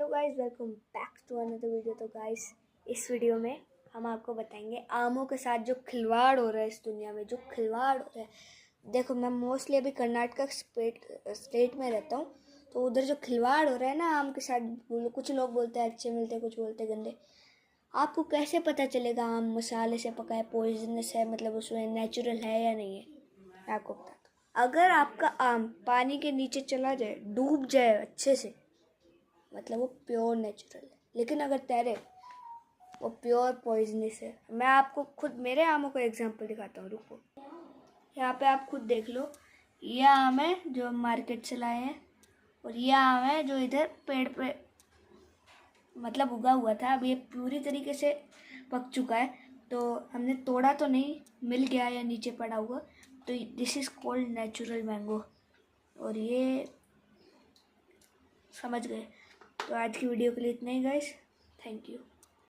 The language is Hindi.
Hello guys, welcome back to another video. तो गाइस, इस वीडियो में हम आपको बताएंगे आमों के साथ जो खिलवाड़ हो रहा है इस दुनिया में, जो खिलवाड़ हो रहा है। देखो, मैं मोस्टली अभी कर्नाटका स्टेट में रहता हूँ, तो उधर जो खिलवाड़ हो रहा है ना आम के साथ, कुछ लोग बोलते हैं अच्छे मिलते हैं, कुछ बोलते हैं गंदे। आपको कैसे पता चलेगा आम मसाले से पका है, पॉइजनस है, मतलब उसमें नेचुरल है या नहीं है? मैं आपको बताता हूँ। अगर आपका आम पानी के नीचे चला जाए, डूब जाए अच्छे से, मतलब वो प्योर नेचुरल है। लेकिन अगर तैरे, वो प्योर पॉइजनस है। मैं आपको खुद मेरे आमों का एग्जांपल दिखाता हूँ, रुको। यहाँ पे आप खुद देख लो, ये आम है जो हम मार्केट से लाए हैं, और ये आम है जो इधर पेड़ पे मतलब उगा हुआ था। अब ये पूरी तरीके से पक चुका है, तो हमने तोड़ा तो नहीं, मिल गया या नीचे पड़ा हुआ। तो this is called natural mango. और ये समझ गए? तो आज की वीडियो के लिए इतना ही गाइस, थैंक यू।